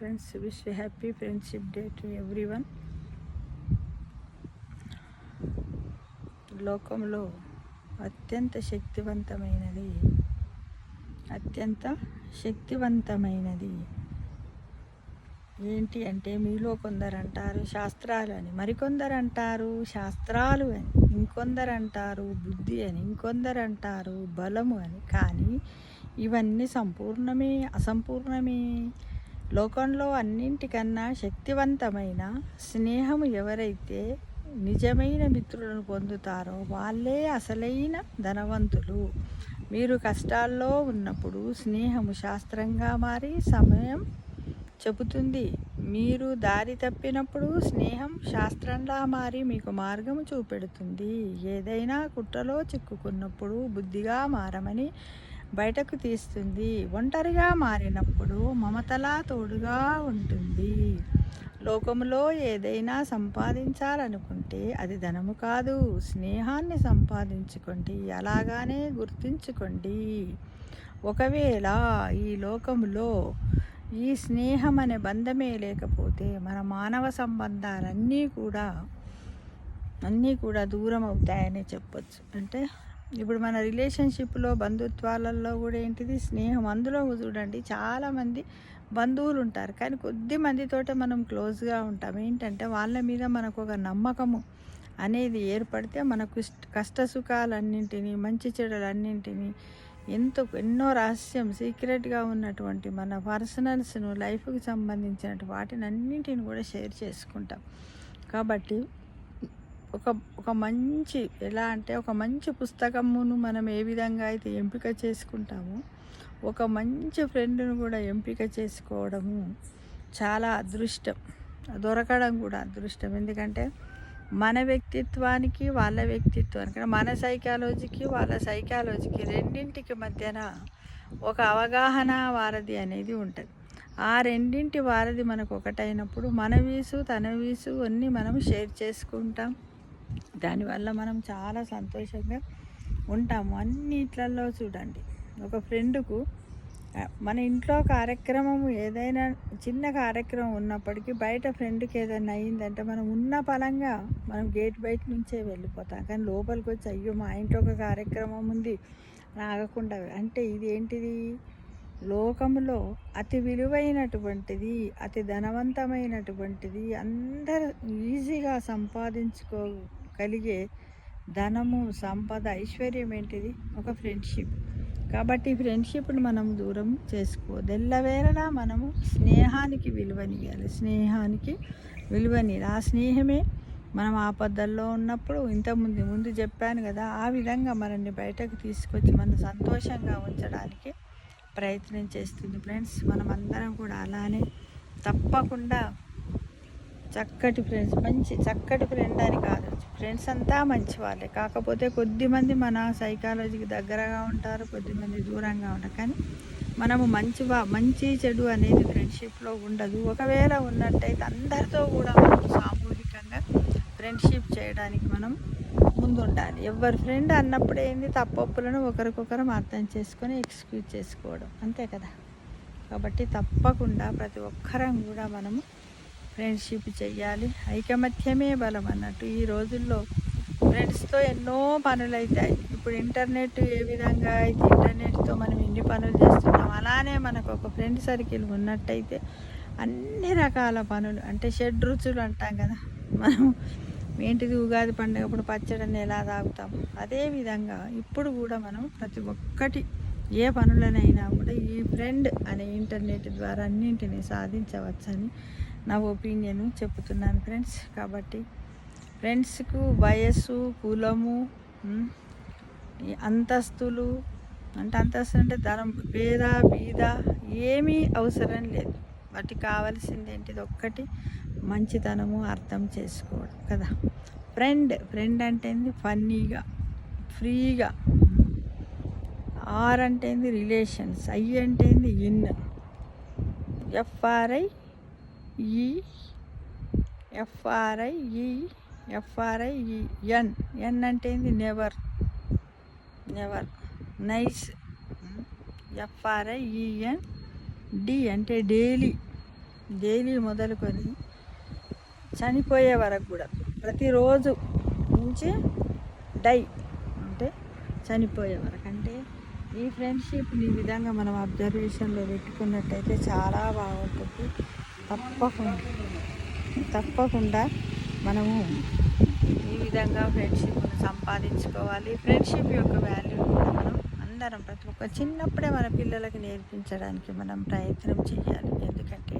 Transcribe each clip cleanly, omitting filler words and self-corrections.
Friends, wish happy friendship day to everyone. లోకంలో అత్యంత శక్తివంతమైనది ఏంటి అంటే, మీలో కొందరు అంటారు శాస్త్రాలు అని, మరికొందరు అంటారు శాస్త్రాలు అని, ఇంకొందరు అంటారు బుద్ధి అని, ఇంకొందరు అంటారు బలము అని. కానీ ఇవన్నీ సంపూర్ణమే అసంపూర్ణమే. లోకంలో అన్నింటికన్నా శక్తివంతమైన స్నేహము ఎవరైతే నిజమైన మిత్రులను పొందుతారో వాళ్ళే అసలైన ధనవంతులు. మీరు కష్టాల్లో ఉన్నప్పుడు స్నేహము శాస్త్రంగా మారి సమయం చెబుతుంది. మీరు దారి తప్పినప్పుడు స్నేహం శాస్త్రంలా మారి మీకు మార్గము చూపెడుతుంది. ఏదైనా కుట్రలో చిక్కుకున్నప్పుడు బుద్ధిగా మారమని బయటకు తీస్తుంది. ఒంటరిగా మారినప్పుడు మమతలా తోడుగా ఉంటుంది. లోకంలో ఏదైనా సంపాదించాలనుకుంటే అది ధనము కాదు, స్నేహాన్ని సంపాదించుకోండి. అలాగానే గుర్తుంచుకోండి. ఒకవేళ ఈ లోకంలో ఈ స్నేహం అనే బంధమే లేకపోతే మన మానవ సంబంధాలన్నీ కూడా దూరం అవుతాయని చెప్పొచ్చు. అంటే ఇప్పుడు మన రిలేషన్షిప్లో బంధుత్వాలలో కూడా ఏంటిది స్నేహం. అందులో చూడండి, చాలామంది బంధువులు ఉంటారు, కానీ కొద్ది మందితోటే మనం క్లోజ్గా ఉంటాం. ఏంటంటే వాళ్ళ మీద మనకు ఒక నమ్మకము అనేది ఏర్పడితే మనకు కష్ట సుఖాలన్నింటినీ, మంచి చెడులన్నింటినీ, ఎన్నో రహస్యం సీక్రెట్గా ఉన్నటువంటి మన పర్సనల్స్ను, లైఫ్కి సంబంధించిన వాటిని అన్నింటిని కూడా షేర్ చేసుకుంటాం. కాబట్టి ఒక మంచి ఒక మంచి పుస్తకమును మనం ఏ విధంగా అయితే ఎంపిక చేసుకుంటామో, ఒక మంచి ఫ్రెండ్ను కూడా ఎంపిక చేసుకోవడము చాలా అదృష్టం. దొరకడం కూడా అదృష్టం. ఎందుకంటే మన వ్యక్తిత్వానికి వాళ్ళ వ్యక్తిత్వానికి, మన సైకాలజీకి వాళ్ళ సైకాలజీకి రెండింటికి మధ్యన ఒక అవగాహన వారధి అనేది ఉంటుంది. ఆ రెండింటి వారధి మనకు ఒకటైనప్పుడు మన వీసు తన వీసు అన్నీ మనం షేర్ చేసుకుంటాం. దానివల్ల మనం చాలా సంతోషంగా ఉంటాము. అన్నిట్లలో చూడండి, ఒక ఫ్రెండ్కు మన ఇంట్లో కార్యక్రమం ఏదైనా చిన్న కార్యక్రమం ఉన్నప్పటికీ బయట ఫ్రెండ్కి ఏదైనా అయ్యిందంటే మనం ఉన్న పలంగా మనం గేట్ బయట నుంచే వెళ్ళిపోతాం. కానీ లోపలికి వచ్చి అయ్యో మా ఇంట్లో ఒక కార్యక్రమం ఉంది ఆగకుండా అంటే ఇది ఏంటిది? లోకంలో అతి విలువైనటువంటిది, అతి ధనవంతమైనటువంటిది, అందరూ ఈజీగా సంపాదించుకోగలిగే ధనము, సంపద, ఐశ్వర్యం ఏంటిది? ఒక ఫ్రెండ్షిప్. కాబట్టి ఫ్రెండ్షిప్ను మనం దూరం చేసుకోవద్దు. ఎల్లవేళలా మనము స్నేహానికి విలువనియాలి. ఆ స్నేహమే మనం ఆపదల్లో ఉన్నప్పుడు ముందు చెప్పాను కదా, ఆ విధంగా మనల్ని బయటకు తీసుకొచ్చి మన సంతోషంగా ఉంచడానికి ప్రయత్నం చేస్తుంది. ఫ్రెండ్స్, మనం అందరం కూడా అలానే తప్పకుండా చక్కటి ఫ్రెండ్ అని కాదు, ఫ్రెండ్స్ అంతా మంచి వాళ్ళే. కాకపోతే కొద్దిమంది మన సైకాలజీకి దగ్గరగా ఉంటారు, కొద్దిమంది దూరంగా ఉంటారు. కానీ మనము మంచి చెడు అనేది ఫ్రెండ్షిప్లో ఉండదు. ఒకవేళ ఉన్నట్టయితే అందరితో కూడా మనం సామూహికంగా ఫ్రెండ్షిప్ చేయడానికి మనం ముందుండాలి. ఎవరి ఫ్రెండ్ అన్నప్పుడు ఏంది, తప్పొప్పులను ఒకరికొకరు అర్థం చేసుకొని ఎక్స్క్యూజ్ చేసుకోవడం, అంతే కదా. కాబట్టి తప్పకుండా ప్రతి ఒక్కరం కూడా మనము ఫ్రెండ్షిప్ చెయ్యాలి. ఐకమత్యమే బలం అన్నట్టు. ఈ రోజుల్లో ఫ్రెండ్స్తో ఎన్నో పనులు అవుతాయి. ఇప్పుడు ఇంటర్నెట్ ఏ విధంగా అయితే ఇంటర్నెట్తో మనం ఎన్ని పనులు చేస్తున్నాం, అలానే మనకు ఒక ఫ్రెండ్ సర్కిల్ ఉన్నట్టయితే అన్ని రకాల పనులు, అంటే షడ్ రుచులు అంటాం కదా మనం. ఏంటిది, ఉగాది పండుగ అప్పుడు పచ్చడిని ఎలా తాగుతాం, అదేవిధంగా ఇప్పుడు కూడా మనం ప్రతి ఒక్కటి ఏ పనులనైనా కూడా ఈ ఫ్రెండ్ అనే ఇంటర్నెట్ ద్వారా అన్నింటినీ సాధించవచ్చని నా ఒపీనియన్ చెప్తున్నాను ఫ్రెండ్స్. కాబట్టి ఫ్రెండ్స్కు వయస్సు, కులము, అంతస్తులు అంటే ధనం, పేద బీద ఏమీ అవసరం లేదు. వాటికి కావాల్సింది ఏంటిది? ఒక్కటి మంచితనము, అర్థం చేసుకోవడం కదా. ఫ్రెండ్ అంటే ఫన్నీగా, ఫ్రీగా. ఆర్ అంటే రిలేషన్స్, ఐ అంటే ఇన్, ఎన్ అంటే నెవర్, నైస్, డి అంటే డైలీ, డైలీ మొదలుకొని చనిపోయే వరకు కూడా ప్రతిరోజు నుంచి డై అంటే చనిపోయే వరకు. అంటే ఈ ఫ్రెండ్షిప్ని ఈ విధంగా మనం అబ్జర్వేషన్లో పెట్టుకున్నట్టయితే చాలా బాగుంటుంది. తప్పకుండా మనము ఈ విధంగా ఫ్రెండ్షిప్ను సంపాదించుకోవాలి. ఫ్రెండ్షిప్ యొక్క వాల్యూ కూడా మనం అందరం ప్రతి ఒక్క చిన్నప్పుడే మన పిల్లలకి నేర్పించడానికి మనం ప్రయత్నం చేయాలి. ఎందుకంటే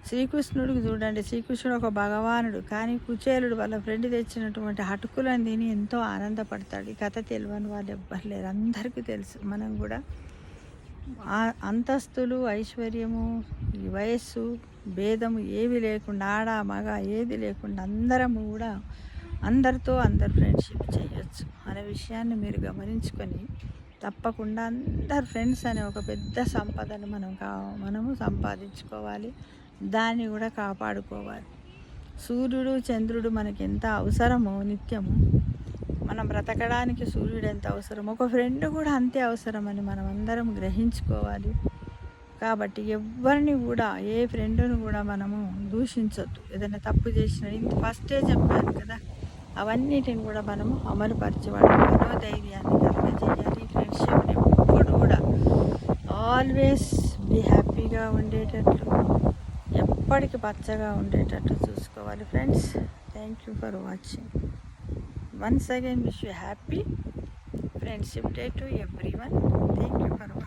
శ్రీకృష్ణుడికి చూడండి, శ్రీకృష్ణుడు ఒక భగవానుడు, కానీ కుచేలుడు వాళ్ళ ఫ్రెండ్ తెచ్చినటువంటి అటుకులను తిని ఎంతో ఆనందపడతాడు. ఈ కథ తెలియని వాళ్ళు ఎవ్వరు లేరు, అందరికీ తెలుసు. మనం కూడా అంతస్తులు, ఐశ్వర్యము, ఈ వయస్సు భేదము ఏవి లేకుండా, ఆడ మగ ఏది లేకుండా అందరము కూడా అందరితో అందరు ఫ్రెండ్షిప్ చేయొచ్చు అనే విషయాన్ని మీరు గమనించుకొని తప్పకుండా అందరు ఫ్రెండ్స్ అనే ఒక పెద్ద సంపదను మనము సంపాదించుకోవాలి. దాన్ని కూడా కాపాడుకోవాలి. సూర్యుడు చంద్రుడు మనకి ఎంత అవసరమో నిత్యము, మనం బ్రతకడానికి సూర్యుడు ఎంత అవసరమో ఒక ఫ్రెండ్ కూడా అంతే అవసరమని మనం అందరం గ్రహించుకోవాలి. కాబట్టి ఎవరిని కూడా, ఏ ఫ్రెండ్ను కూడా మనము దూషించొద్దు. ఏదైనా తప్పు చేసిన ఫస్టే చెప్పాను కదా, అవన్నిటిని కూడా మనము అమలుపరచేవాడు మనోధైర్యాన్ని కలగజేయాలి. ఫ్రెండ్షిప్ని ఎప్పుడు కూడా ఆల్వేస్ బీ హ్యాపీగా ఉండేటట్లు, ఎప్పటికీ పచ్చగా ఉండేటట్టు చూసుకోవాలి. Friends, thank you for watching. Once again, wish you happy Friendship Day to everyone. Thank you for watching.